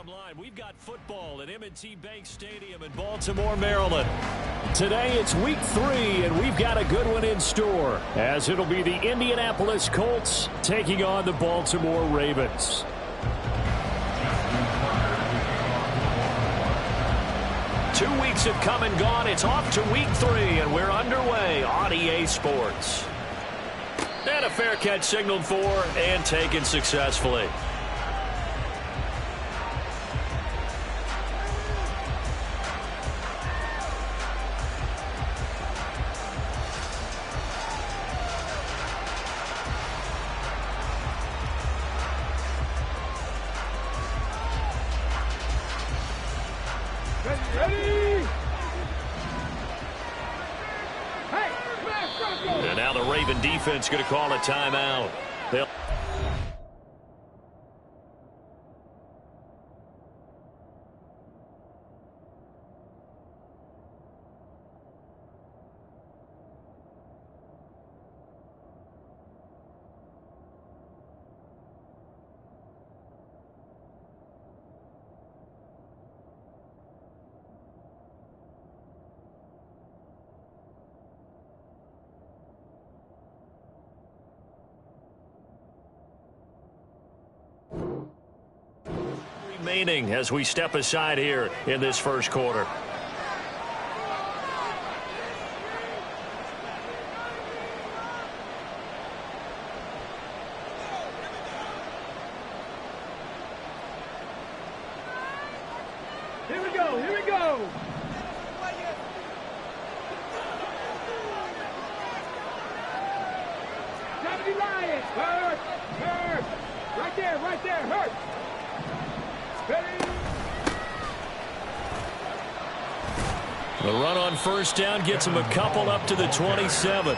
bottom line. We've got football at M&T Bank Stadium in Baltimore, Maryland. Today it's week 3, and we've got a good one in store, as it'll be the Indianapolis Colts taking on the Baltimore Ravens. Two weeks have come and gone. It's off to week 3, and we're underway on EA Sports. And a fair catch signaled for and taken successfully. And now the Raven defense going to call a timeout. Remaining as we step aside here in this first quarter. Here we go, here we go. Deputy Lions, hurt. Right there, hurt. The run on first down gets them a couple up to the 27.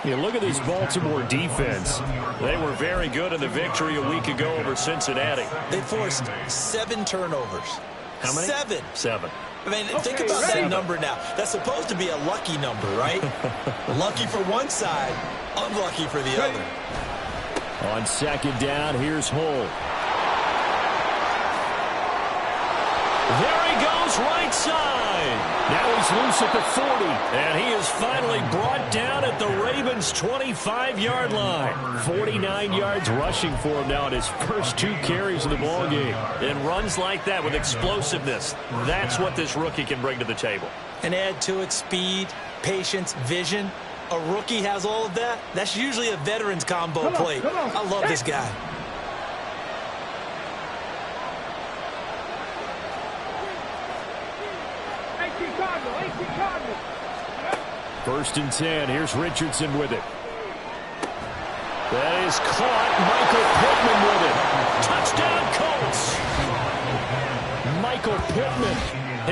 You look at this Baltimore defense. They were very good in the victory a week ago over Cincinnati. They forced 7 turnovers. How many? 7. I mean, think about that number now. That's supposed to be a lucky number, right? Lucky for one side, unlucky for the other. On second down, here's Hull. There he goes, right side. Now he's loose at the 40, and he is finally brought down at the Ravens' 25-yard line. 49 yards rushing for him now in his first 2 carries of the ballgame. And runs like that with explosiveness, that's what this rookie can bring to the table. And add to it speed, patience, vision. A rookie has all of that. That's usually a veteran's combo play. I love this guy. First and 10. Here's Richardson with it. That is caught. Michael Pittman with it. Touchdown, Colts. Michael Pittman,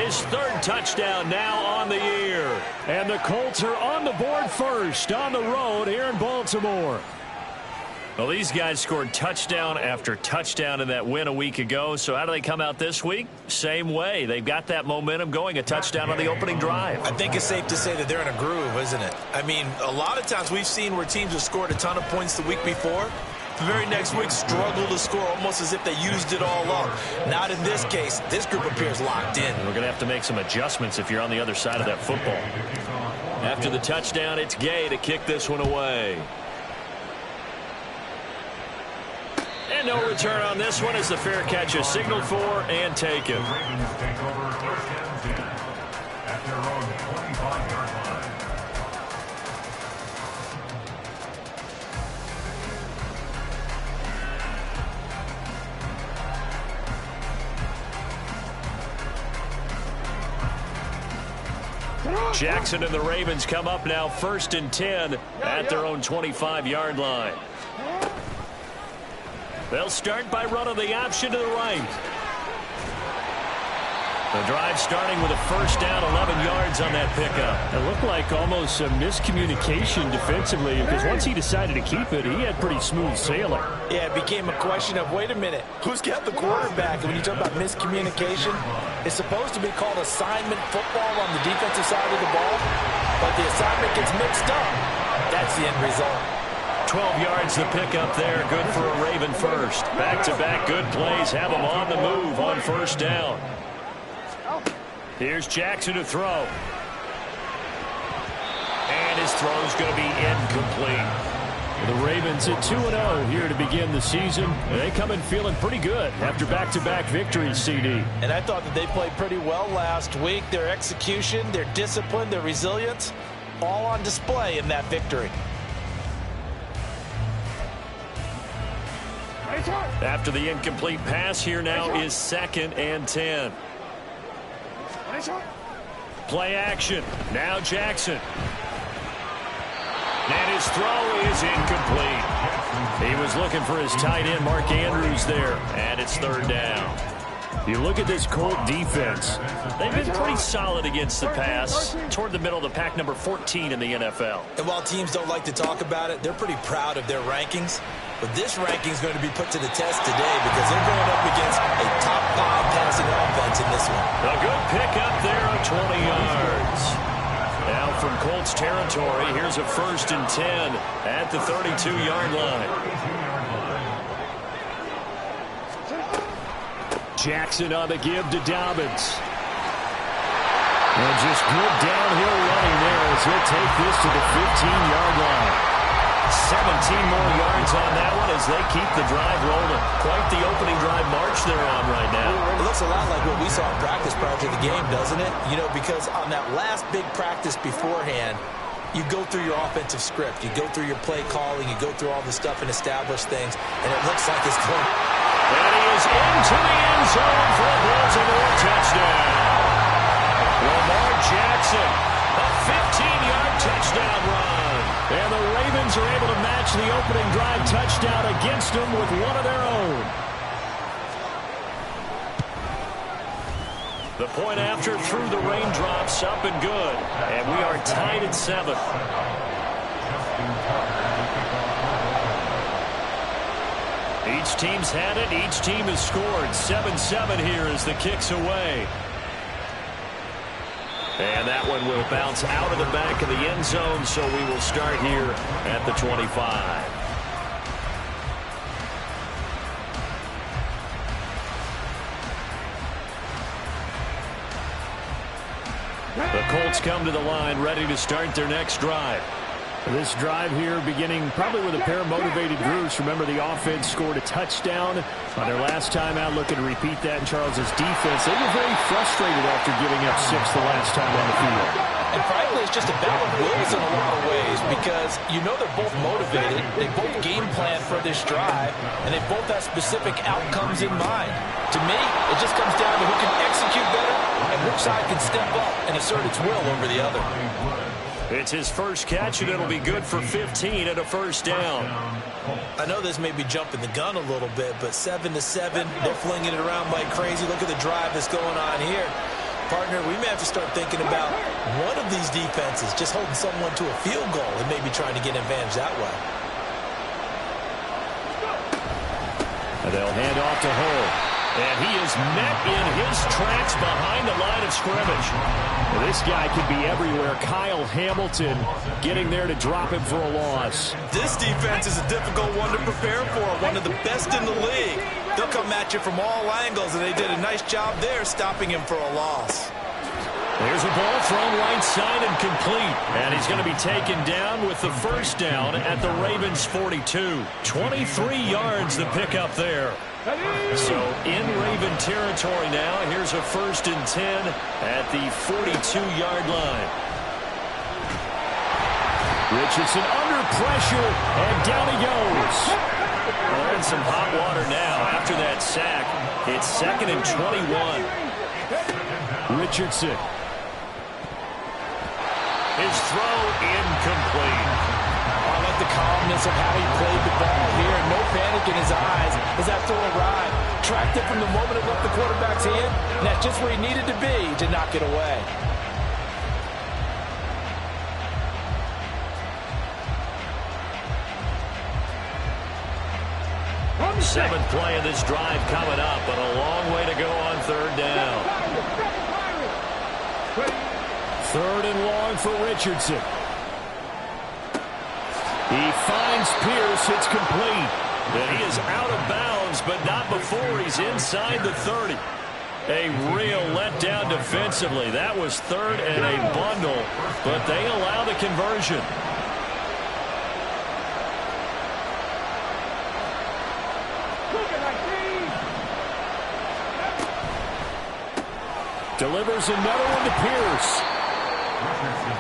his 3rd touchdown now on the year. And the Colts are on the board first on the road here in Baltimore. Well, these guys scored touchdown after touchdown in that win a week ago. So how do they come out this week? Same way. They've got that momentum going, a touchdown on the opening drive. I think it's safe to say that they're in a groove, isn't it? I mean, a lot of times we've seen where teams have scored a ton of points the week before. The very next week struggle to score almost as if they used it all up. Not in this case. This group appears locked in. We're going to have to make some adjustments if you're on the other side of that football. After the touchdown, it's Gay to kick this one away. And no return on this one as the fair catch is signaled for and taken. Jackson and the Ravens come up now 1st and 10 at their own 25-yard line. They'll start by running the option to the right. The drive starting with a first down, 11 yards on that pickup. It looked like almost a miscommunication defensively because once he decided to keep it, he had pretty smooth sailing. Yeah, it became a question of, wait a minute, who's got the quarterback? And when you talk about miscommunication, it's supposed to be called assignment football on the defensive side of the ball, but the assignment gets mixed up. That's the end result. 12 yards to pick up there. Good for a Raven first. Back-to-back good plays. Have them on the move on first down. Here's Jackson to throw. And his throw's going to be incomplete. The Ravens at 2-0 here to begin the season. They come in feeling pretty good after back-to-back victories, CD. And I thought that they played pretty well last week. Their execution, their discipline, their resilience, all on display in that victory. After the incomplete pass, here now is 2nd and 10. Play action. Now Jackson. And his throw is incomplete. He was looking for his tight end, Mark Andrews, there. And it's 3rd down. You look at this Colt defense. They've been pretty solid against the pass. Toward the middle of the pack, number 14 in the NFL. And while teams don't like to talk about it, they're pretty proud of their rankings. But this ranking is going to be put to the test today because they're going up against a top 5 passing offense in this one. A good pickup there of 20 yards. Now from Colts territory, here's a 1st and 10 at the 32-yard line. Jackson on the give to Dobbins. And just good downhill running there as he'll take this to the 15-yard line. 17 more yards on that one as they keep the drive rolling. Quite the opening drive march they're on right now. It looks a lot like what we saw in practice prior to the game, doesn't it? You know, because on that last big practice beforehand, you go through your offensive script. You go through your play calling. You go through all the stuff and establish things. And it looks like it's going. And he is into the end zone for a Baltimore touchdown. Lamar Jackson, a 15-yard touchdown run. And the Ravens are able to match the opening drive touchdown against them with one of their own. The point after through the raindrops, up and good. And we are tied at 7. Each team's had it. Each team has scored. 7-7 here as the kick's away. And that one will bounce out of the back of the end zone, so we will start here at the 25. The Colts come to the line, ready to start their next drive. This drive here beginning probably with a pair of motivated groups. Remember, the offense scored a touchdown on their last time out, looking to repeat that in Charles's defense. They were very frustrated after giving up 6 the last time on the field. And frankly, it's just a battle of wills in a lot of ways because you know they're both motivated. They both game plan for this drive, and they both have specific outcomes in mind. To me, it just comes down to who can execute better and which side can step up and assert its will over the other. It's his first catch, and it'll be good for 15 and a 1st down. I know this may be jumping the gun a little bit, but 7-7, they're flinging it around like crazy. Look at the drive that's going on here. Partner, we may have to start thinking about one of these defenses just holding someone to a field goal and maybe trying to get an advantage that way. And they'll hand off to Hull. And he is met in his tracks behind the line of scrimmage. And this guy can be everywhere. Kyle Hamilton getting there to drop him for a loss. This defense is a difficult one to prepare for, one of the best in the league. They'll come at you from all angles, and they did a nice job there stopping him for a loss. There's a ball thrown right side and complete. And he's going to be taken down with the 1st down at the Ravens' 42. 23 yards the pickup there. So in Raven territory now, here's a 1st and 10 at the 42-yard line. Richardson under pressure, and down he goes. Well, in some hot water now after that sack. It's 2nd and 21. Richardson. His throw incomplete. I like the calmness of how he played the ball here. No panic in his eyes as that throw arrived. Tracked it from the moment it left the quarterback's hand, and that's just where he needed to be to knock it away. Seventh play of this drive coming up, but a long way to go on 3rd down. 3rd and long for Richardson. He finds Pierce. It's complete. And he is out of bounds, but not before he's inside the 30. A real letdown defensively. That was third and a bundle, but they allow the conversion. Delivers another one to Pierce.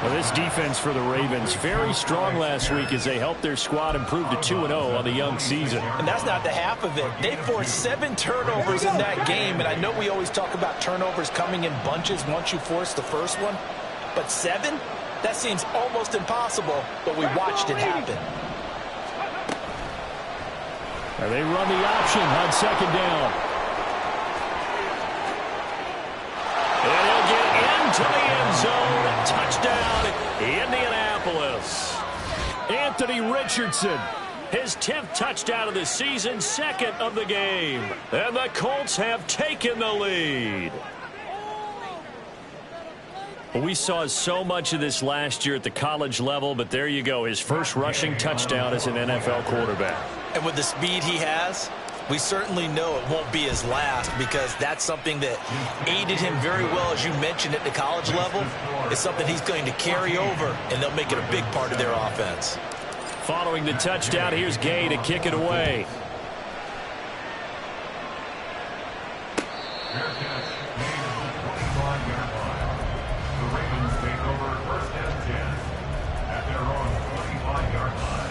Well, this defense for the Ravens, very strong last week as they helped their squad improve to 2-0 on the young season. And that's not the half of it. They forced 7 turnovers in that game, and I know we always talk about turnovers coming in bunches once you force the first one, but 7? That seems almost impossible, but we watched it happen. And they run the option on second down. And he'll get into the end zone. Touchdown, Indianapolis. Anthony Richardson, his 10th touchdown of the season, second of the game. And the Colts have taken the lead. We saw so much of this last year at the college level, but there you go. His first rushing touchdown as an NFL quarterback. And with the speed he has, we certainly know it won't be his last, because that's something that aided him very well, as you mentioned, at the college level. It's something he's going to carry over, and they'll make it a big part of their offense. Following the touchdown, here's Gay to kick it away. The Ravens take over first and 10 at their own 25-yard line.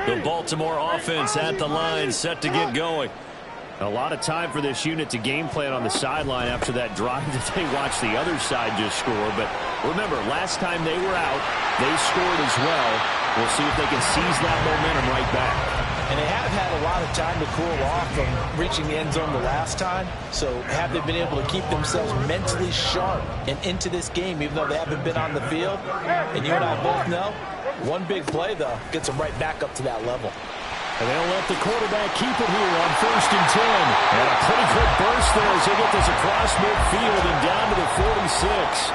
The Baltimore offense at the line, set to get going. A lot of time for this unit to game plan on the sideline after that drive that they watched the other side just score. But remember, last time they were out, they scored as well. We'll see if they can seize that momentum right back. And they have had a lot of time to cool off from reaching the end zone the last time. So have they been able to keep themselves mentally sharp and into this game, even though they haven't been on the field? And you and I both know, one big play, though, gets them right back up to that level. And they'll let the quarterback keep it here on 1st and 10. And a pretty quick burst there as they get this across midfield and down to the 46.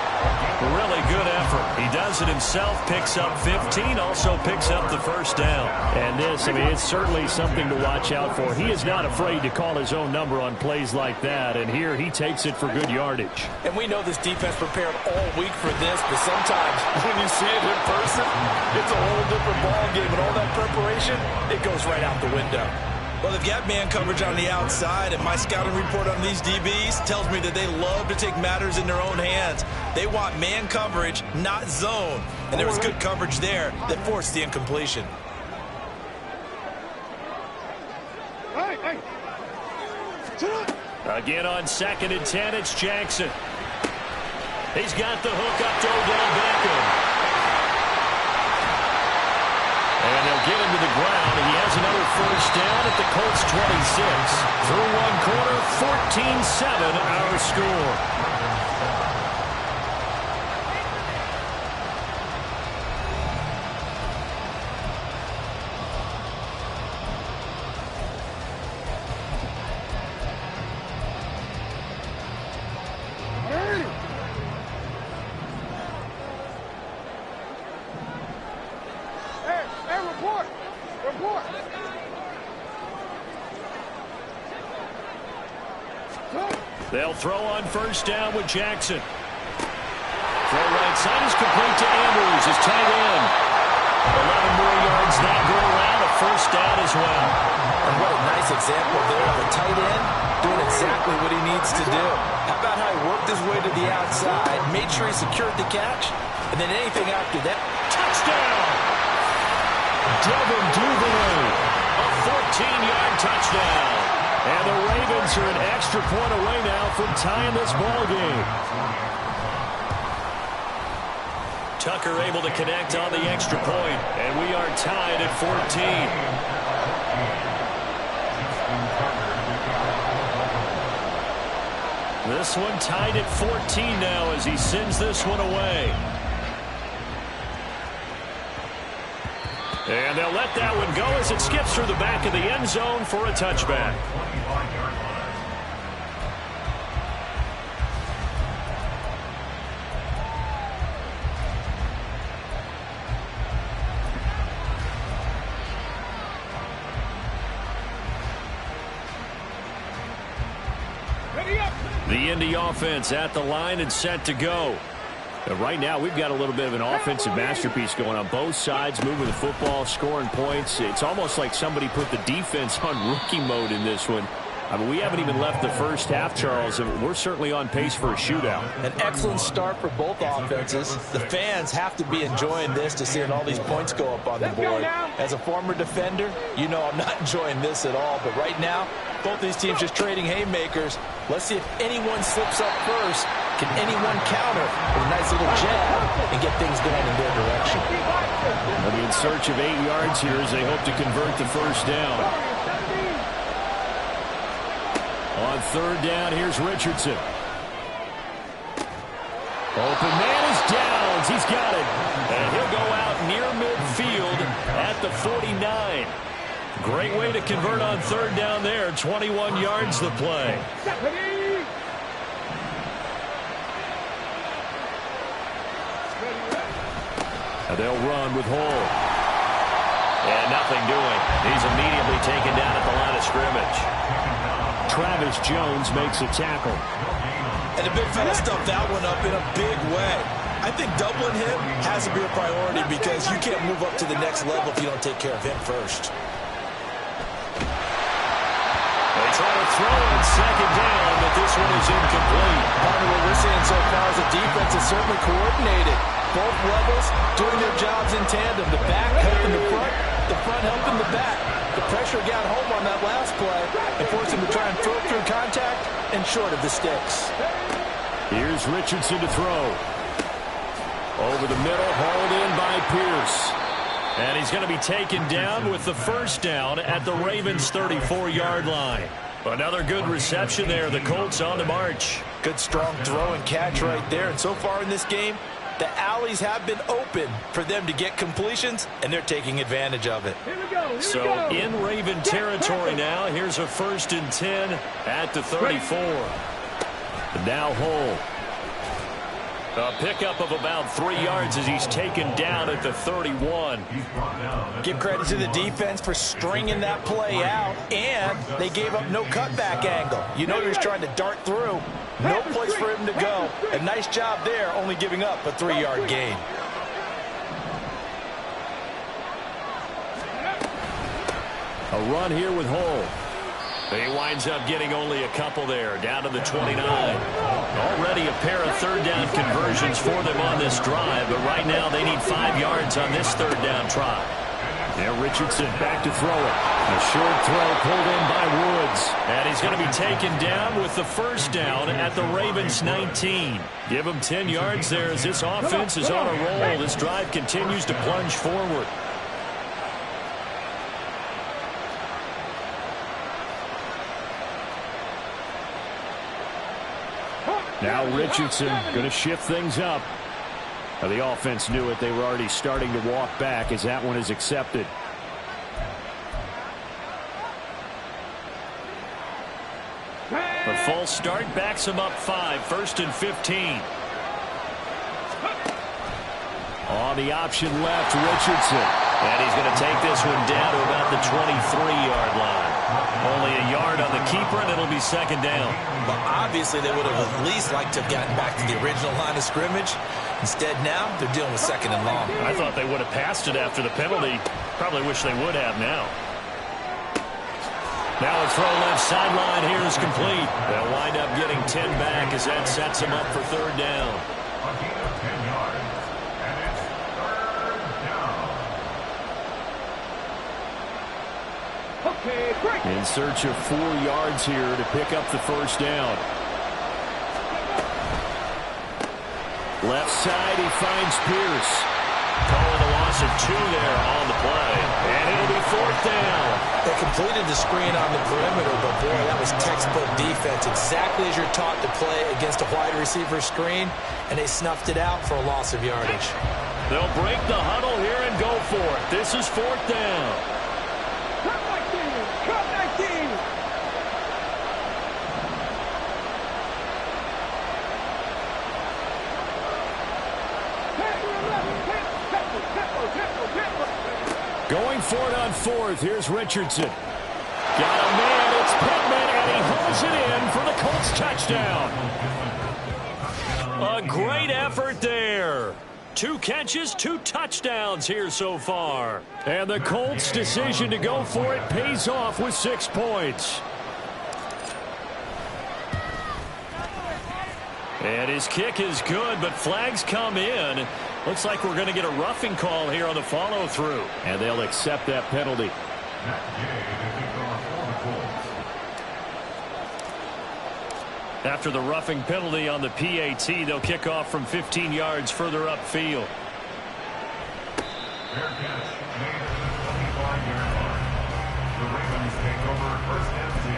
Really good effort. He does it himself, picks up 15, also picks up the first down. And this, I mean, it's certainly something to watch out for. He is not afraid to call his own number on plays like that. And here he takes it for good yardage. And we know this defense prepared all week for this, but sometimes when you see it in person, it's a whole different ball game. And all that preparation, it goes right out the window. Well, they've got man coverage on the outside, and my scouting report on these DBs tells me that they love to take matters in their own hands. They want man coverage, not zone. And there was good coverage there that forced the incompletion. Again on 2nd and 10, it's Jackson. He's got the hook up to Odell Beckham. And they'll get him to the ground, and he has another first down at the Colts 26. Through one quarter, 14-7 our score. They'll throw on 1st down with Jackson. Throw right side is complete to Andrews, his tight end. 11 more yards that go around, a first down as well. And what a nice example there of a tight end doing exactly what he needs to do. How about how he worked his way to the outside, made sure he secured the catch, and then anything after that. Touchdown! Devin Duvernay, a 14-yard touchdown. And the Ravens are an extra point away now from tying this ball game. Tucker able to connect on the extra point, and we are tied at 14. This one tied at 14 now as he sends this one away. And they'll let that one go as it skips through the back of the end zone for a touchback. The Indy offense at the line and set to go. And right now, we've got a little bit of an offensive masterpiece going on both sides, moving the football, scoring points. It's almost like somebody put the defense on rookie mode in this one. I mean, we haven't even left the first half, Charles, and we're certainly on pace for a shootout. An excellent start for both offenses. The fans have to be enjoying this to seeing all these points go up on the board. As a former defender, you know I'm not enjoying this at all. But right now, both these teams just trading haymakers. Let's see if anyone slips up first. Can anyone counter with a nice little jab and get things going in their direction? They'll be in search of 8 yards here as they hope to convert the first down. On third down, here's Richardson. Open man is Downs. He's got it. And he'll go out near midfield at the 49. Great way to convert on third down there. 21 yards the play. And they'll run with Hall. And nothing doing. He's immediately taken down at the line of scrimmage. Travis Jones makes a tackle. And the big fella stuffed that one up in a big way. I think doubling him has to be a priority because you can't move up to the next level if you don't take care of him first. They try to throw on second down, but this one is incomplete. Part of what we're seeing so far is the defense is certainly coordinated. Both levels doing their jobs in tandem. The back helping the front helping the back. The pressure got home on that last play and forced him to try and throw through contact and short of the sticks. Here's Richardson to throw. Over the middle, hauled in by Pierce. And he's going to be taken down with the first down at the Ravens' 34-yard line. Another good reception there. The Colts on the march. Good strong throw and catch right there. And so far in this game, the alleys have been open for them to get completions, and they're taking advantage of it. So in Raven territory now, here's a 1st and 10 at the 34. Now Hall. A pickup of about 3 yards as he's taken down at the 31. Give credit to the defense for stringing that play out, and they gave up no cutback angle. You know they're just trying to dart through. No place for him to go. A nice job there, only giving up a 3-yard gain. A run here with Hall. He winds up getting only a couple there, down to the 29. Already a pair of third down conversions for them on this drive, but right now they need 5 yards on this third down try. Now Richardson back to throw it. A short throw pulled in by Woods. And he's going to be taken down with the first down at the Ravens' 19. Give him 10 yards there as this offense is on a roll. This drive continues to plunge forward. Now Richardson going to shift things up. The offense knew it. They were already starting to walk back as that one is accepted. The false start backs him up 5. 1st and 15. On the option left, Richardson. And he's going to take this one down to about the 23-yard line. Only a yard on the keeper, and it'll be second down. But obviously they would have at least liked to have gotten back to the original line of scrimmage. Instead now, they're dealing with second and long. I thought they would have passed it after the penalty. Probably wish they would have now. Now a throw left sideline here is complete. They'll wind up getting 10 back as that sets them up for third down. In search of 4 yards here to pick up the first down. Left side, he finds Pierce. Calling a loss of 2 there on the play. And it'll be fourth down. If completed the screen on the perimeter, but boy, that was textbook defense. Exactly as you're taught to play against a wide receiver screen, and they snuffed it out for a loss of yardage. They'll break the huddle here and go for it. This is 4th down. Cut 19! Cut 19! Going for it on 4th. Here's Richardson. Got a man. It's Pittman, and he holds it in for the Colts touchdown. A great effort there. 2 catches, 2 touchdowns here so far. And the Colts' decision to go for it pays off with 6 points. And his kick is good, but flags come in. Looks like we're going to get a roughing call here on the follow-through. And they'll accept that penalty. After the roughing penalty on the PAT, they'll kick off from 15 yards further upfield. Fair catch made at the 25-yard line. The Ravens take over 1st and 10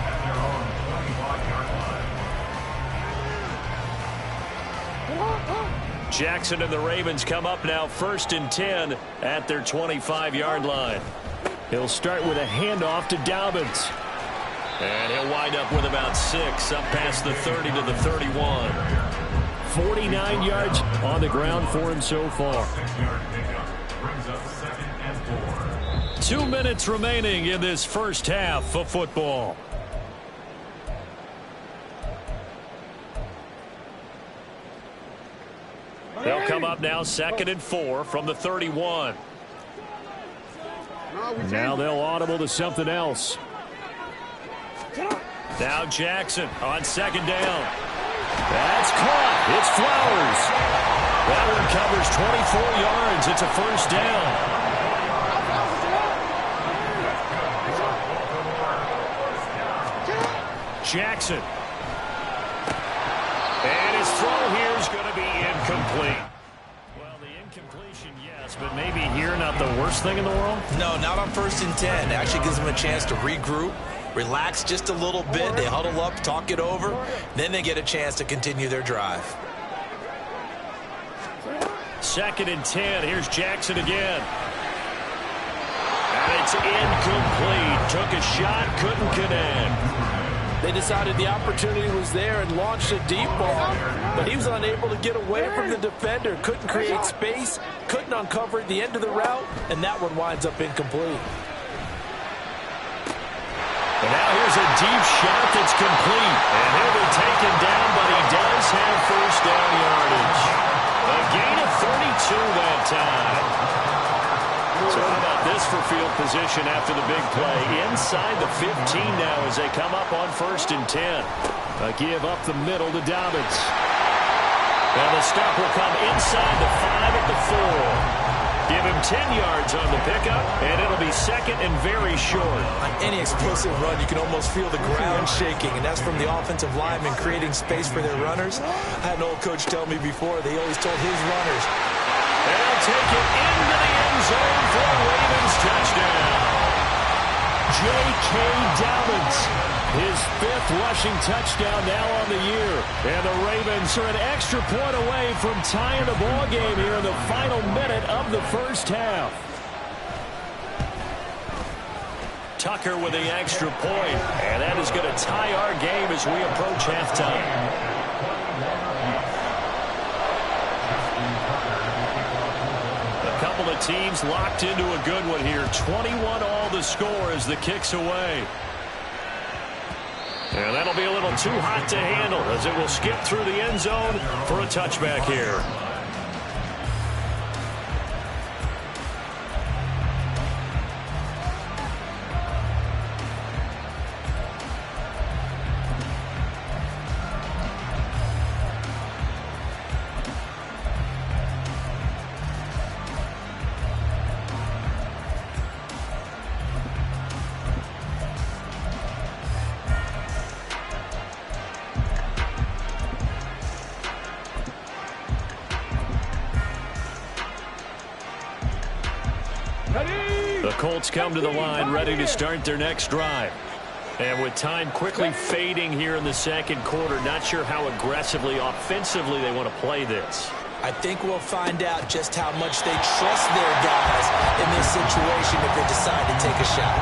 at their own 25-yard line. Jackson and the Ravens come up now 1st and 10 at their 25-yard line. He'll start with a handoff to Dobbins. And he'll wind up with about 6 up past the 30 to the 31. 49 yards on the ground for him so far. 6-yard pickup brings up 2nd and 4. 2 minutes remaining in this first half of football. They'll come up now 2nd and 4 from the 31. Now they'll audible to something else. Now Jackson on 2nd down. That's caught. It's Flowers. That one covers 24 yards. It's a 1st down. Jackson. And his throw here is going to be incomplete. Well, the incompletion, yes, but maybe here not the worst thing in the world? No, not on 1st and 10. It actually gives them a chance to regroup, relax just a little bit. They huddle up, talk it over. Then they get a chance to continue their drive. 2nd and 10. Here's Jackson again. And it's incomplete. Took a shot, couldn't connect. They decided the opportunity was there and launched a deep ball, but he was unable to get away from the defender. Couldn't create space, couldn't uncover the end of the route, and that one winds up incomplete. And now here's a deep shot that's complete. And he'll be taken down, but he does have 1st down yardage. A gain of 32 that time. So how about this for field position after the big play? Inside the 15 now as they come up on 1st and 10. A give up the middle to Dobbins. And the stop will come inside the 5 at the 4. Give him 10 yards on the pickup, and it'll be 2nd and very short. On any explosive run, you can almost feel the ground shaking, and that's from the offensive linemen creating space for their runners. I had an old coach tell me before, they always told his runners, they'll take it into the end zone for a Ravens touchdown. J.K. Dobbins, his 5th rushing touchdown now on the year. And the Ravens are an extra point away from tying the ball game here in the final minute of the first half. Tucker with the extra point, and that is going to tie our game as we approach halftime. Teams locked into a good one here. 21 all the score as the kick's away. And that'll be a little too hot to handle as it will skip through the end zone for a touchback here. The Colts come to the line ready to start their next drive. And with time quickly fading here in the second quarter, not sure how aggressively, offensively they want to play this. I think we'll find out just how much they trust their guys in this situation if they decide to take a shot.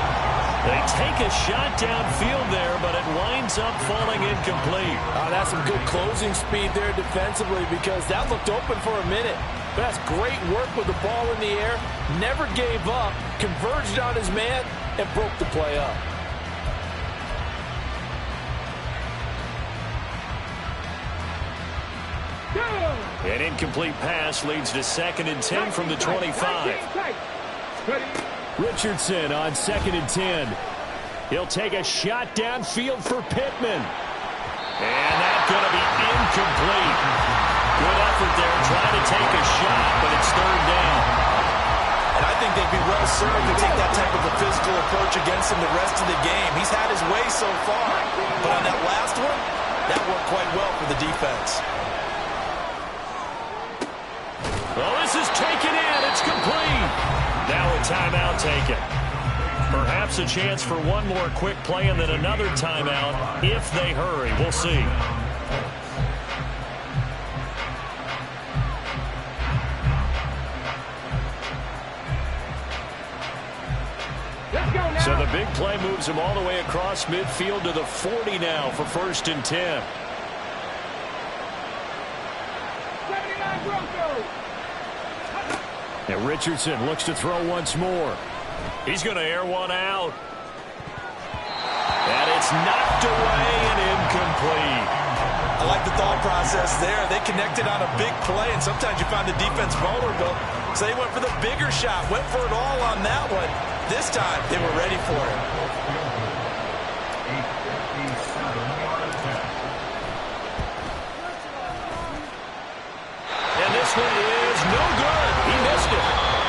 They take a shot downfield there, but it winds up falling incomplete. That's some good closing speed there defensively because that looked open for a minute. That's great work with the ball in the air. Never gave up, converged on his man, and broke the play up. An incomplete pass leads to 2nd and 10 from the 25. Richardson on 2nd and 10. He'll take a shot downfield for Pittman. And that's going to be incomplete. Good effort there trying to take a shot, but it's 3rd down. And I think they'd be well served to take that type of a physical approach against him the rest of the game. He's had his way so far. But on that last one, that worked quite well for the defense. Well, this is taken in. It's complete. Now a timeout taken. Perhaps a chance for one more quick play and then another timeout if they hurry. We'll see. So the big play moves him all the way across midfield to the 40 now for 1st and 10. 79 Broncos. And Richardson looks to throw once more. He's going to air one out. And it's knocked away and incomplete. I like the thought process there. They connected on a big play, and sometimes you find the defense vulnerable. So they went for the bigger shot, went for it all on that one. This time, they were ready for it. And this one is no good. He missed it.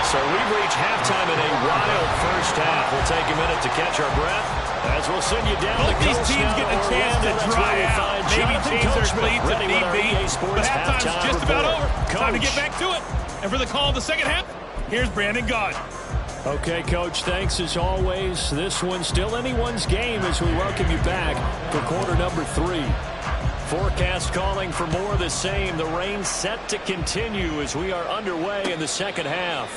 So we've reached halftime in a wild first half. We'll take a minute to catch our breath as we'll send you down Both the these coast teams now get a to chance to Orlando. dry out. Maybe change their cleats if need be. But halftime's just about over. Time to get back to it. And for the call of the second half, here's Brandon Gaud. Okay, Coach, thanks as always. This one's still anyone's game as we welcome you back for quarter number 3. Forecast calling for more of the same. The rain set to continue as we are underway in the second half.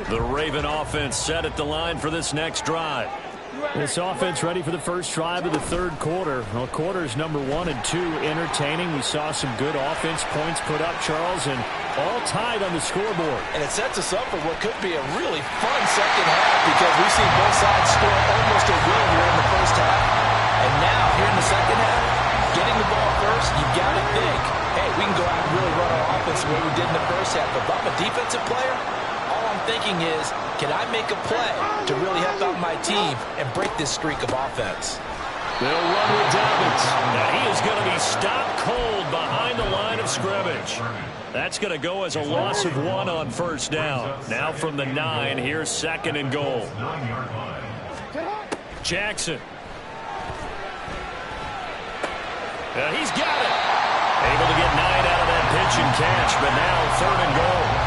The Raven offense set at the line for this next drive. This offense ready for the first drive of the 3rd quarter. Well, quarters number 1 and 2 entertaining. We saw some good offense points put up, Charles, and all tied on the scoreboard. And it sets us up for what could be a really fun second half because we've seen both sides score almost a win here in the first half. And now, here in the second half, getting the ball first, you got to think, hey, we can go out and really run our offense the way we did in the first half. But if I'm a defensive player, all I'm thinking is, can I make a play to really help out my team and break this streak of offense? They'll run with Dobbins. Now he is going to be stopped cold behind the line of scrimmage. That's going to go as a loss of 1 on first down. Now from the 9, here's 2nd and goal. Jackson. He's got it. Able to get 9 out of that pitch and catch, but now 3rd and goal.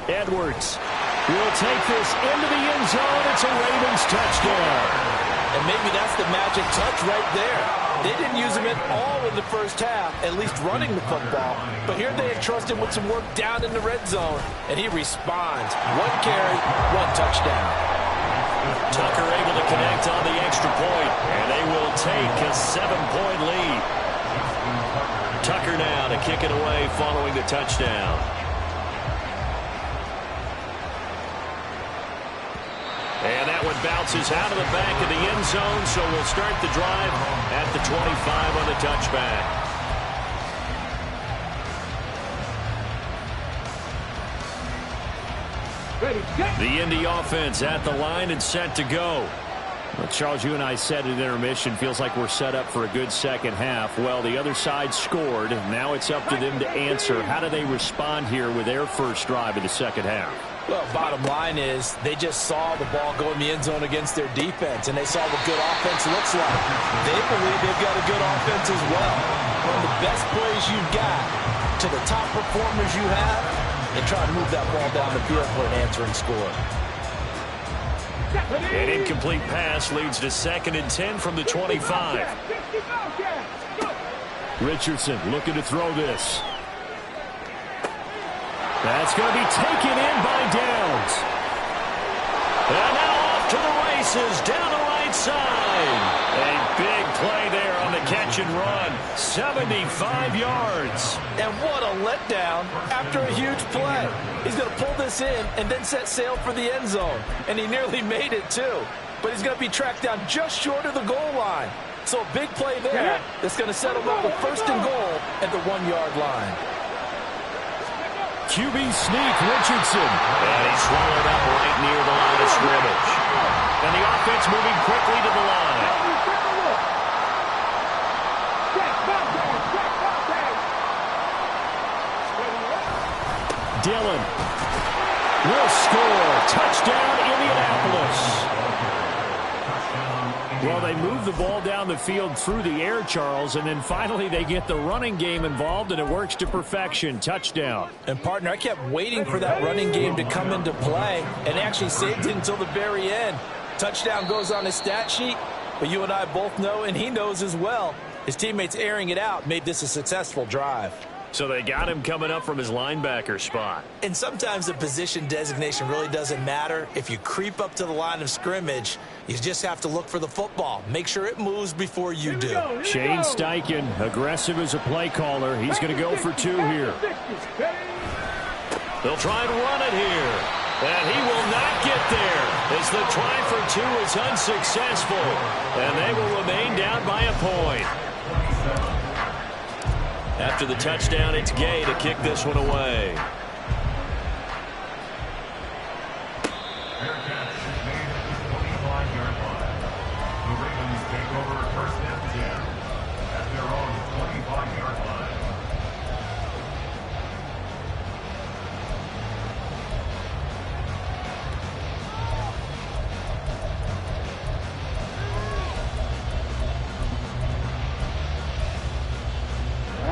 Edwards will take this into the end zone. It's a Ravens touchdown. And maybe that's the magic touch right there. They didn't use him at all in the first half, at least running the football. But here they entrust him with some work down in the red zone, and he responds. 1 carry, 1 touchdown. Tucker able to connect on the extra point, and they will take a 7-point lead. Tucker now to kick it away following the touchdown. And that one bounces out of the back of the end zone, so we'll start the drive at the 25 on the touchback. The Indy offense at the line and set to go. Well, Charles, you and I said at intermission, feels like we're set up for a good second half. Well, the other side scored. Now it's up to them to answer. How do they respond here with their first drive of the second half? Well, bottom line is they just saw the ball go in the end zone against their defense, and they saw what good offense looks like. They believe they've got a good offense as well. One of the best plays you've got to the top performers you have, and try to move that ball down the field for an answering score. An incomplete pass leads to 2nd and 10 from the 25. Richardson looking to throw this. That's going to be taken in by Downs. And now off to the races down the right side. A big play there on the catch and run. 75 yards. And what a letdown after a huge play. He's going to pull this in and then set sail for the end zone. And he nearly made it too. But he's going to be tracked down just short of the goal line. So a big play there that's going to set him up with 1st and goal at the 1-yard line. QB sneak, Richardson. And he's swallowed up right near the line of scrimmage. And the offense moving quickly to the line. Dillon will score. Touchdown, Indianapolis. Well, they move the ball down the field through the air, Charles, and then finally they get the running game involved, and it works to perfection. Touchdown. And, partner, I kept waiting for that running game to come into play and actually saved it until the very end. Touchdown goes on his stat sheet, but you and I both know, and he knows as well, his teammates airing it out made this a successful drive. So they got him coming up from his linebacker spot. And sometimes the position designation really doesn't matter. If you creep up to the line of scrimmage, you just have to look for the football. Make sure it moves before you do. Shane Steichen, aggressive as a play caller. He's going to go for 2 here. They'll try and run it here. And he will not get there as the try for 2 is unsuccessful. And they will remain down by a point. After the touchdown, it's Gay to kick this one away. Fair catch is made at the 25-yard line. The Ravens take over 1st and 10 at their own 25-yard line.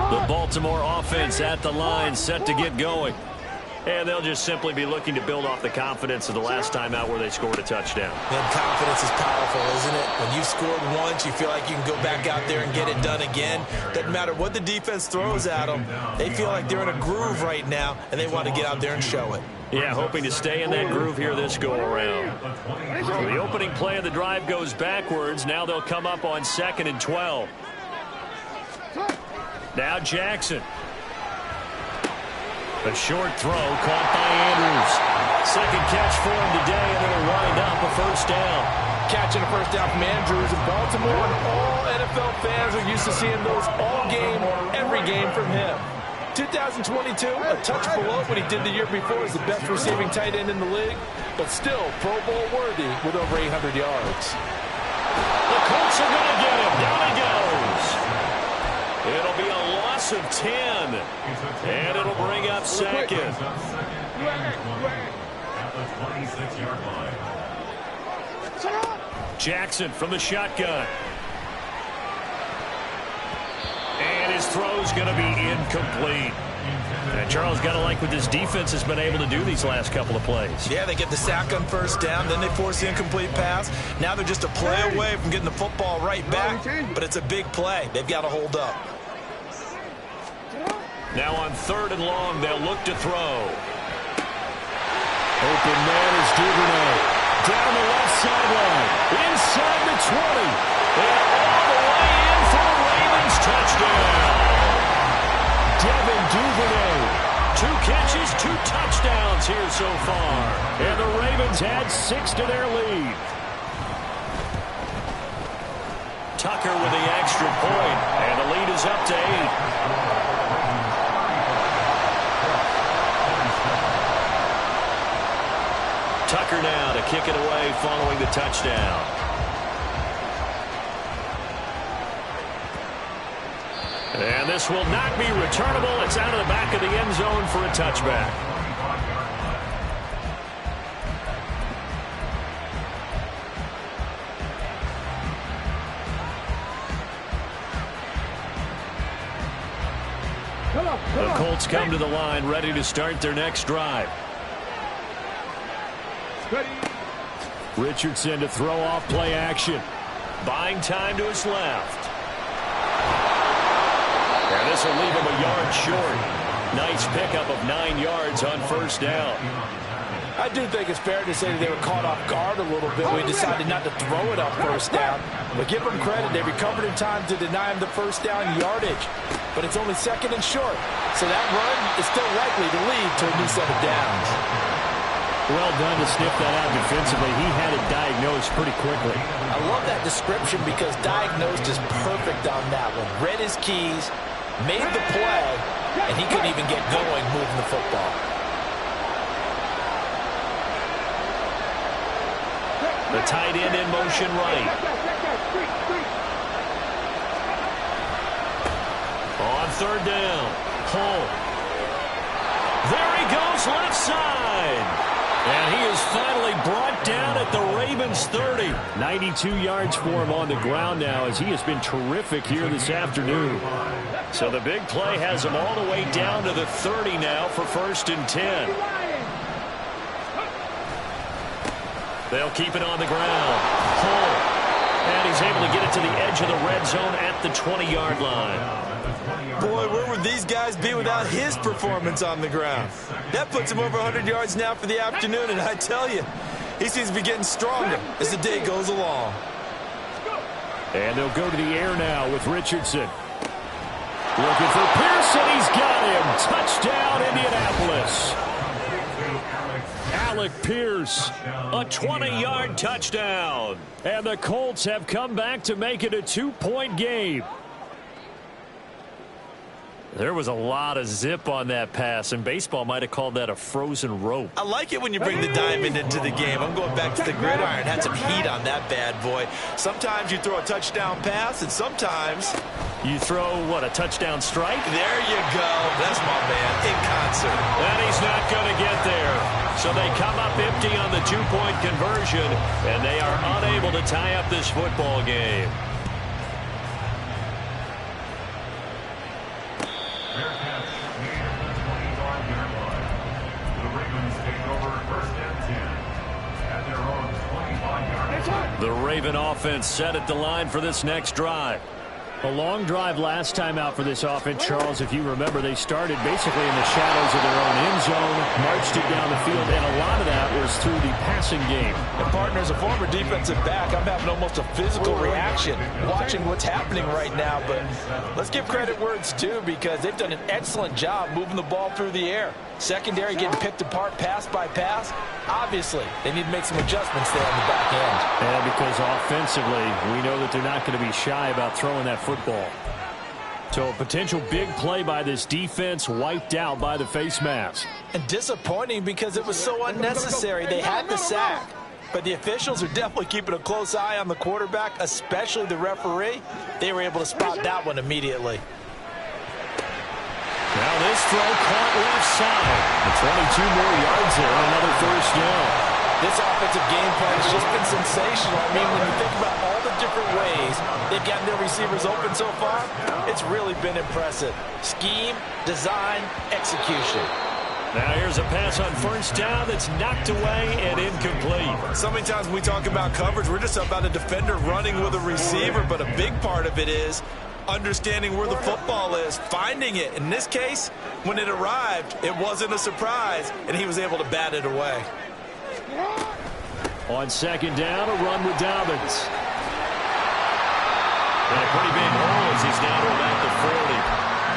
The Baltimore offense at the line, set to get going. And they'll just simply be looking to build off the confidence of the last time out where they scored a touchdown. And confidence is powerful, isn't it? When you've scored once, you feel like you can go back out there and get it done again. Doesn't matter what the defense throws at them. They feel like they're in a groove right now, and they want to get out there and show it. Yeah, hoping to stay in that groove here this go-around. So the opening play of the drive goes backwards. Now they'll come up on 2nd and 12. Now Jackson. A short throw caught by Andrews. 2nd catch for him today, and it'll wind up a 1st down. Catching a 1st down from Andrews in Baltimore, and all NFL fans are used to seeing those all game, every game from him. 2022, a touch below what he did the year before as the best receiving tight end in the league, but still Pro Bowl worthy with over 800 yards. The Colts are going to get him. Down he goes. It'll be a loss of 10, and it'll bring up 2nd. At the 26-yard line. Jackson from the shotgun. And his throw's going to be incomplete. And Charles, got to like what this defense has been able to do these last couple of plays. Yeah, they get the sack on 1st down, then they force the incomplete pass. Now they're just a play away from getting the football right back, but it's a big play. They've got to hold up. Now on 3rd and long, they'll look to throw. Open man is Duvernay. Down the left sideline. Inside the 20. And all the way in for the Ravens touchdown. Devin Duvernay. 2 catches, 2 touchdowns here so far. And the Ravens add 6 to their lead. Tucker with the extra point. And the lead is up to 8. Tucker now to kick it away following the touchdown. This will not be returnable. It's out of the back of the end zone for a touchback. The Colts come to the line, ready to start their next drive. Richardson to throw off play action. Buying time to his left. And this will leave him a yard short. Nice pickup of 9 yards on first down. I do think it's fair to say that they were caught off guard a little bit. We decided not to throw it on first down. But give them credit. They recovered in time to deny him the first down yardage. But it's only second and short. So that run is still likely to lead to a new set of downs. Well done to sniff that out defensively. He had it diagnosed pretty quickly. I love that description because diagnosed is perfect on that one. Read his keys, made the play, and he couldn't even get going moving the football. The tight end in motion right. On third down, Hull. There he goes left side. And he is finally brought down at the Ravens 30. 92 yards for him on the ground now as he has been terrific here this afternoon. So the big play has him all the way down to the 30 now for 1st and 10. They'll keep it on the ground. Hull. And he's able to get it to the edge of the red zone at the 20-yard line. Boy, where would these guys be without his performance on the ground? That puts him over 100 yards now for the afternoon, and I tell you, he seems to be getting stronger as the day goes along. And they'll go to the air now with Richardson. Looking for Pearson. He's got him. Touchdown, Indianapolis. Alec Pierce, a 20-yard touchdown. And the Colts have come back to make it a 2-point game. There was a lot of zip on that pass, and baseball might have called that a frozen rope. I like it when you bring the diamond into the game. I'm going back to the gridiron. Had some heat on that bad boy. Sometimes you throw a touchdown pass, and sometimes you throw, what, a touchdown strike? There you go. That's my man in concert. And he's not going to get there. So they come up empty on the 2-point conversion, and they are unable to tie up this football game. The Raven offense set at the line for this next drive. A long drive last time out for this offense, Charles. If you remember, they started basically in the shadows of their own end zone, marched it down the field, and a lot of that was through the passing game. And partner, as a former defensive back, I'm having almost a physical reaction watching what's happening right now. But let's give credit where it's due because they've done an excellent job moving the ball through the air. Secondary getting picked apart pass by pass. Obviously, they need to make some adjustments there on the back end. Yeah, because offensively, we know that they're not going to be shy about throwing that football. So a potential big play by this defense wiped out by the face mask. And disappointing because it was so unnecessary. They had the sack. But the officials are definitely keeping a close eye on the quarterback, especially the referee. They were able to spot that one immediately. Now this throw caught left side. 22 more yards there on another first down. This offensive game plan has just been sensational. I mean, when you think about all the different ways they've gotten their receivers open so far, it's really been impressive. Scheme, design, execution. Now here's a pass on first down that's knocked away and incomplete. So many times when we talk about coverage, we're just about a defender running with a receiver, but a big part of it is understanding where the football is, finding it. In this case, when it arrived, it wasn't a surprise, and he was able to bat it away. On second down, a run with Dobbins. And a pretty big hole as he's down to about the 40.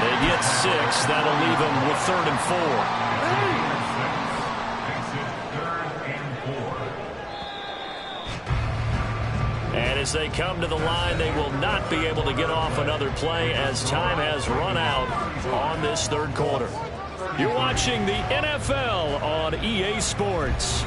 They get 6. That'll leave him with 3rd and 4. And as they come to the line, they will not be able to get off another play as time has run out on this third quarter. You're watching the NFL on EA Sports.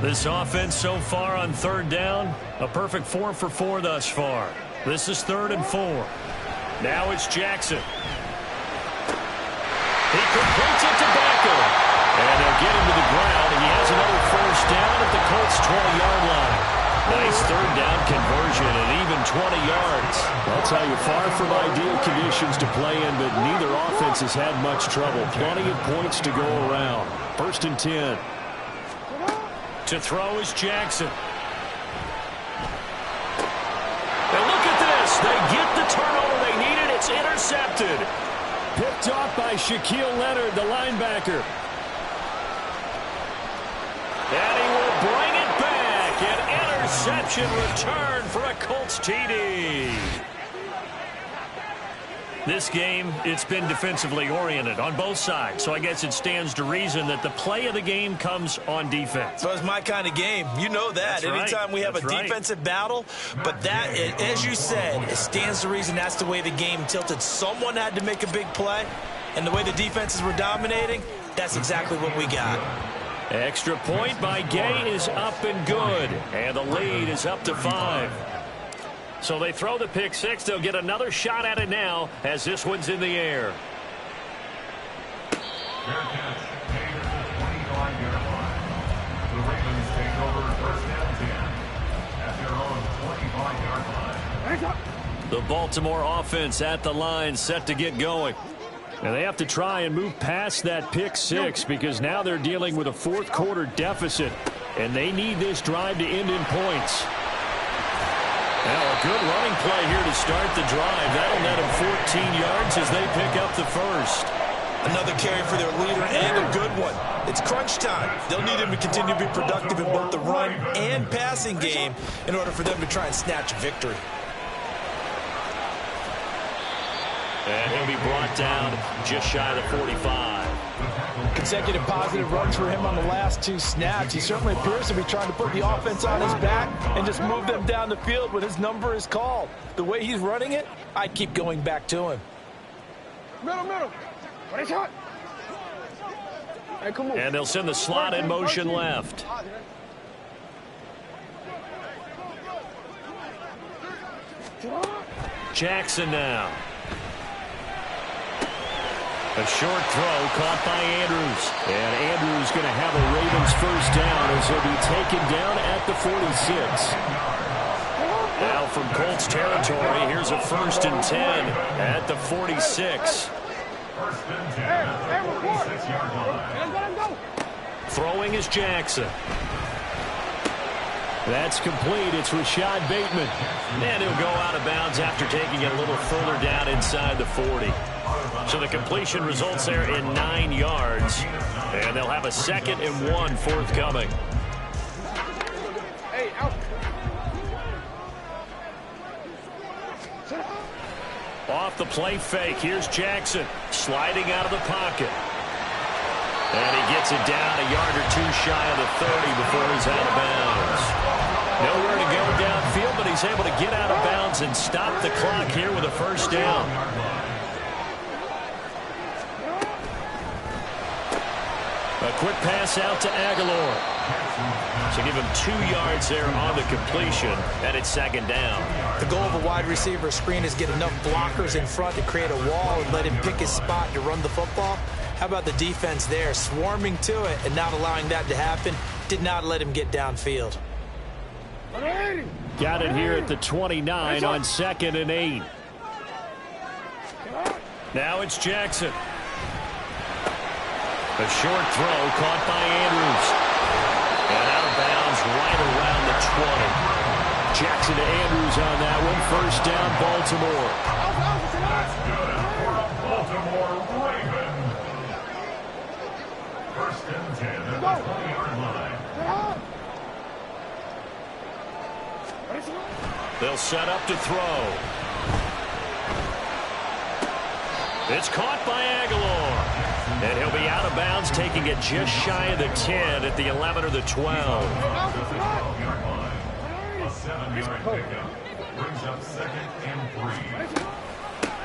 This offense so far on third down, a perfect 4 for 4 thus far. This is 3rd and 4. Now it's Jackson. He completes it to Beckham. And they'll get him to the ground. He has another first down at the Colts' 20-yard line. Nice third down conversion and even 20 yards. I'll tell you, far from ideal conditions to play in, but neither offense has had much trouble. Plenty of points to go around. 1st and 10. To throw is Jackson. And look at this. They get the turnover they needed. It's intercepted. Picked off by Shaquille Leonard, the linebacker. And he will bring it back. An interception return for a Colts TD. This game, it's been defensively oriented on both sides, so I guess it stands to reason that the play of the game comes on defense. So it's my kind of game. You know that. Anytime we have a defensive battle, but that, as you said, it stands to reason that's the way the game tilted. Someone had to make a big play, and the way the defenses were dominating, that's exactly what we got. Extra point by Gay is up and good, and the lead is up to 5. So they throw the pick 6. They'll get another shot at it now as this one's in the air. Fair catch, made at the 25-yard line. The Ravens take over 1st and 10 at their own 25-yard line. The Baltimore offense at the line, set to get going. And they have to try and move past that pick 6 because now they're dealing with a 4th quarter deficit, and they need this drive to end in points. Now a good running play here to start the drive. That'll net them 14 yards as they pick up the first. Another carry for their leader and a good one. It's crunch time. They'll need him to continue to be productive in both the run and passing game in order for them to try and snatch a victory. And he'll be brought down just shy of the 45. Consecutive positive runs for him on the last 2 snaps. He certainly appears to be trying to put the offense on his back and just move them down the field when his number is called. The way he's running it, I keep going back to him. Middle. What is hot? Hey, come on. And they'll send the slot in motion left. Jackson now. A short throw caught by Andrews. And Andrews going to have a Ravens first down as he'll be taken down at the 46. Now from Colts territory, here's a 1st and 10 at the 46. 1st and 10 at the 46-yard line. Throwing is Jackson. That's complete. It's Rashad Bateman. And he'll go out of bounds after taking it a little further down inside the 40. So the completion results there in 9 yards. And they'll have a 2nd and 1 forthcoming. Hey, out. Off the play fake, here's Jackson sliding out of the pocket. And he gets it down a yard or 2 shy of the 30 before he's out of bounds. Nowhere to go downfield, but he's able to get out of bounds and stop the clock here with a first down. A quick pass out to Aguilar. So give him 2 yards there on the completion, and it's 2nd down. The goal of a wide receiver screen is get enough blockers in front to create a wall and let him pick his spot to run the football. How about the defense there, swarming to it and not allowing that to happen? Did not let him get downfield. Got it here at the 29 on 2nd and 8. Now it's Jackson. A short throw caught by Andrews. And out of bounds right around the 20. Jackson to Andrews on that one. First down, Baltimore. That's good for a Baltimore Raven. 1st and 10 at the 20-yard line. They'll set up to throw. It's caught by Aguilar. And he'll be out of bounds, taking it just shy of the 10 at the 11 or the 12. A 7-yard pickup brings up 2nd and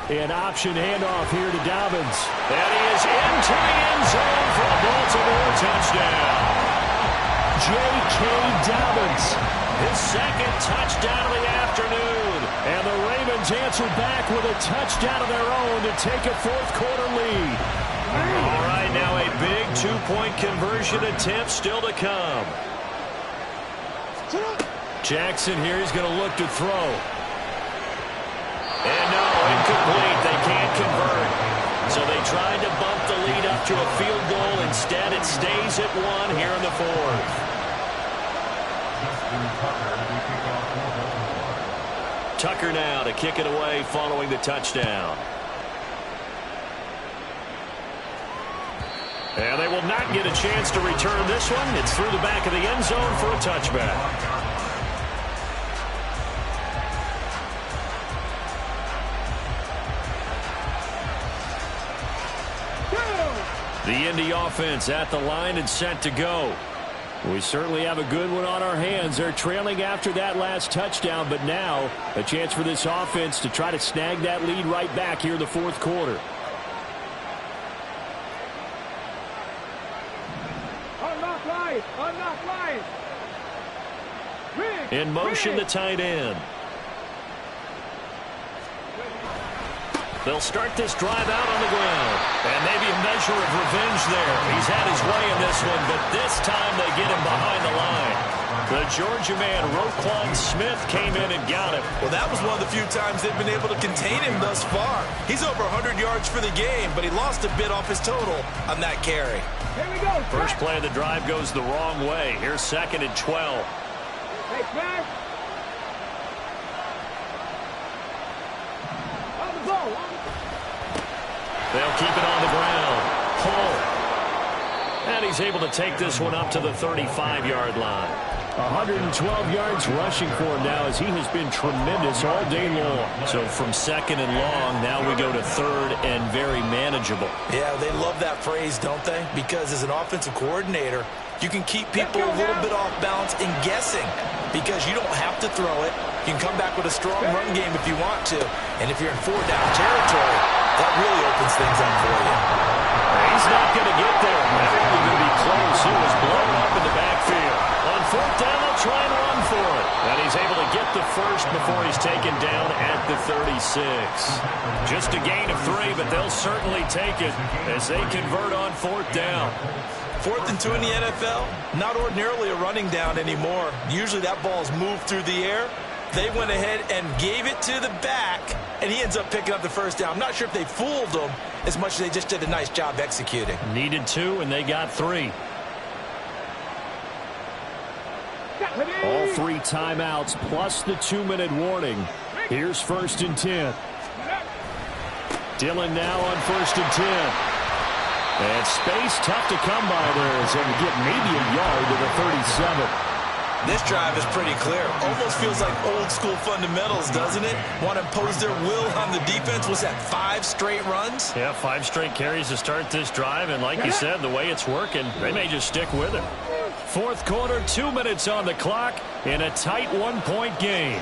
3. An option handoff here to Dobbins. And he is into the end zone for a Baltimore touchdown. J.K. Dobbins. His second touchdown of the afternoon. And the Ravens answer back with a touchdown of their own to take a fourth-quarter lead. All right, now a big two-point conversion attempt still to come. Jackson here, he's going to look to throw. And no, incomplete. They can't convert. So they tried to bump the lead up to a field goal. Instead, it stays at 1 here in the fourth. Tucker now to kick it away following the touchdown. And they will not get a chance to return this one. It's through the back of the end zone for a touchback. The Indy offense at the line and set to go. We certainly have a good one on our hands. They're trailing after that last touchdown, but now a chance for this offense to try to snag that lead right back here in the fourth quarter. Unlock line! Unlock line! In motion, the tight end. They'll start this drive out on the ground. And maybe a measure of revenge there. He's had his way in this one, but this time they get him behind the line. The Georgia man, Roquan Smith, came in and got him. Well, that was one of the few times they've been able to contain him thus far. He's over 100 yards for the game, but he lost a bit off his total on that carry. Here we go. First play of the drive goes the wrong way. Here's 2nd and 12. Hey, smash. On the ball. They'll keep it on the ground. Hull. And he's able to take this one up to the 35-yard line. 112 yards rushing for him now as he has been tremendous all day long. So from 2nd and long, now we go to 3rd and very manageable. Yeah, they love that phrase, don't they? Because as an offensive coordinator, you can keep people a little bit off balance and guessing because you don't have to throw it. You can come back with a strong run game if you want to. And if you're in 4-down territory, that really opens things up for you. He's not going to get there. Not even going to be close. He was blown up in the backfield. On 4th down, they'll try and run for it. And he's able to get the first before he's taken down at the 36. Just a gain of 3, but they'll certainly take it as they convert on 4th down. 4th and 2 in the NFL, not ordinarily a running down anymore. Usually that ball's moved through the air. They went ahead and gave it to the back, and he ends up picking up the first down. I'm not sure if they fooled him as much as they just did a nice job executing. Needed 2, and they got 3. All 3 timeouts plus the 2-minute warning. Here's 1st and 10. Dillon now on 1st and 10. And space tough to come by there as they get maybe a yard to the 37. This drive is pretty clear. Almost feels like old school fundamentals, doesn't it? Want to impose their will on the defense. Was that 5 straight runs? Yeah, 5 straight carries to start this drive. And like you said, the way it's working, they may just stick with it. Fourth quarter, 2 minutes on the clock in a tight 1-point game.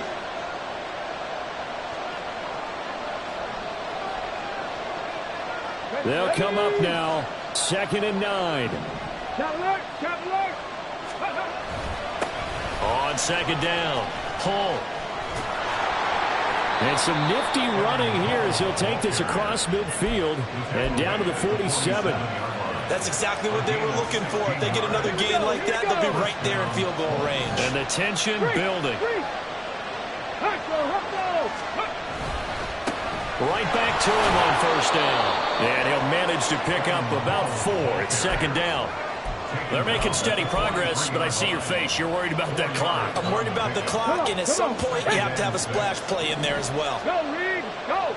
They'll come up now. 2nd and 9. On 2nd down, Hull. And some nifty running here as he'll take this across midfield and down to the 47. That's exactly what they were looking for. If they get another gain like that, they'll be right there in field goal range. And the tension building. Right back to him on 1st down. And he'll manage to pick up about 4 at 2nd down. They're making steady progress, but I see your face. You're worried about that clock. I'm worried about the clock, and at some point, you have to have a splash play in there as well. Go, Reed, go!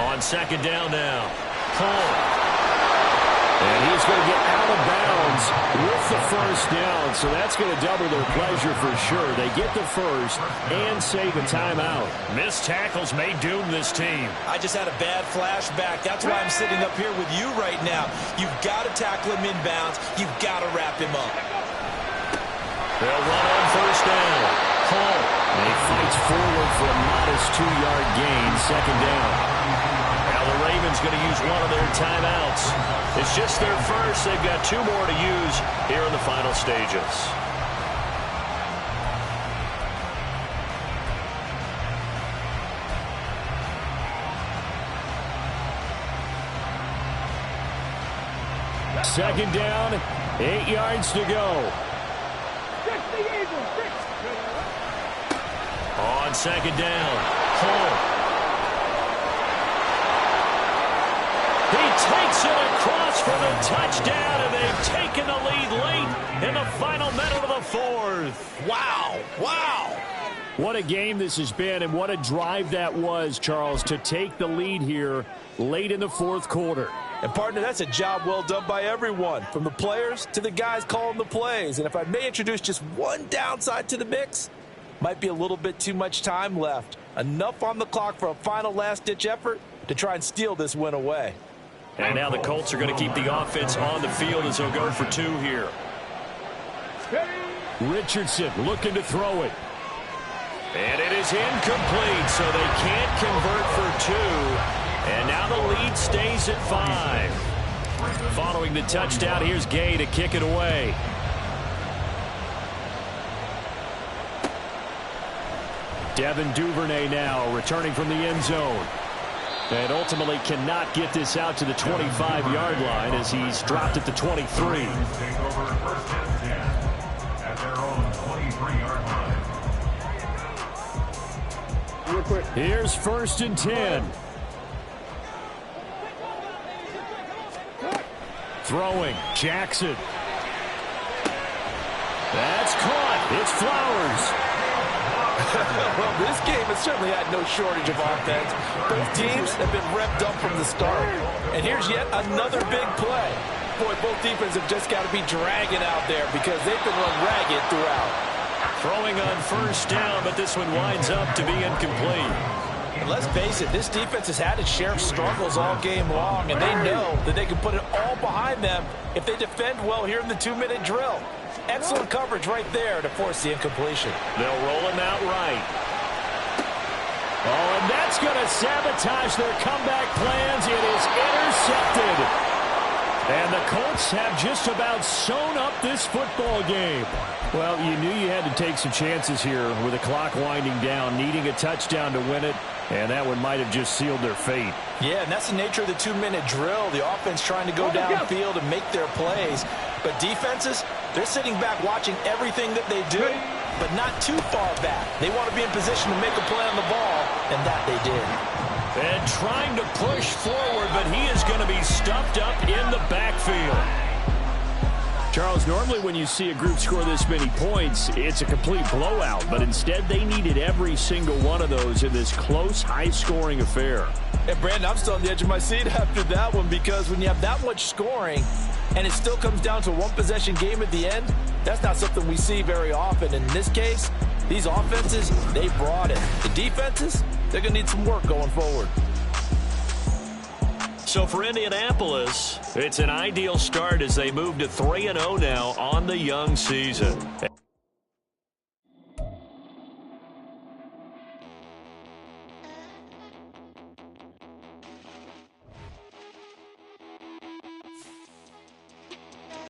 On 2nd down now, Hull. And he's going to get out of bounds with the 1st down, so that's going to double their pleasure for sure. They get the first and save a timeout. Missed tackles may doom this team. I just had a bad flashback. That's why I'm sitting up here with you right now. You've got to tackle him inbounds. You've got to wrap him up. They'll run on 1st down. Hull. And he fights forward for a modest 2-yard gain, 2nd down. Now the Ravens going to use one of their timeouts. It's just their first. They've got 2 more to use here in the final stages. Second down, 8 yards to go. On second down, Hall. He takes it across for the touchdown, and they've taken the lead late in the final minute of the 4th. Wow, wow. What a game this has been, and what a drive that was, Charles, to take the lead here late in the 4th quarter. And, partner, that's a job well done by everyone, from the players to the guys calling the plays. And if I may introduce just one downside to the mix, might be a little bit too much time left. Enough on the clock for a final last-ditch effort to try and steal this win away. And now the Colts are going to keep the offense on the field as they'll go for 2 here. Richardson looking to throw it. And it is incomplete, so they can't convert for 2. And now the lead stays at 5. Following the touchdown, here's Gay to kick it away. Devin Duvernay now returning from the end zone. And ultimately cannot get this out to the 25-yard line as he's dropped at the 23. Take over first and 10 at their own 23-yard line. Real quick. Here's 1st and 10. Throwing, Jackson. That's caught. It's Flowers. Well, this game has certainly had no shortage of offense. Both teams have been revved up from the start. And here's yet another big play. Boy, both defenses have just got to be dragging out there because they've been run ragged throughout. Throwing on 1st down, but this one winds up to be incomplete. And let's face it, this defense has had its share of struggles all game long, and they know that they can put it all behind them if they defend well here in the 2-minute drill. Excellent coverage right there to force the incompletion. They'll roll him out right. Oh, and that's going to sabotage their comeback plans. It is intercepted. And the Colts have just about sewn up this football game. Well, you knew you had to take some chances here with the clock winding down, needing a touchdown to win it, and that one might have just sealed their fate. Yeah, and that's the nature of the 2-minute drill. The offense trying to go downfield and make their plays. But defenses, they're sitting back watching everything that they do, but not too far back. They want to be in position to make a play on the ball, and that they did. And trying to push forward, but he is going to be stuffed up in the backfield. Charles, normally when you see a group score this many points, it's a complete blowout. But instead, they needed every single one of those in this close, high-scoring affair. And, Brandon, I'm still on the edge of my seat after that one because when you have that much scoring and it still comes down to a one-possession game at the end, that's not something we see very often. In this case, these offenses, they brought it. The defenses, they're going to need some work going forward. So for Indianapolis, it's an ideal start as they move to 3-0 now on the young season.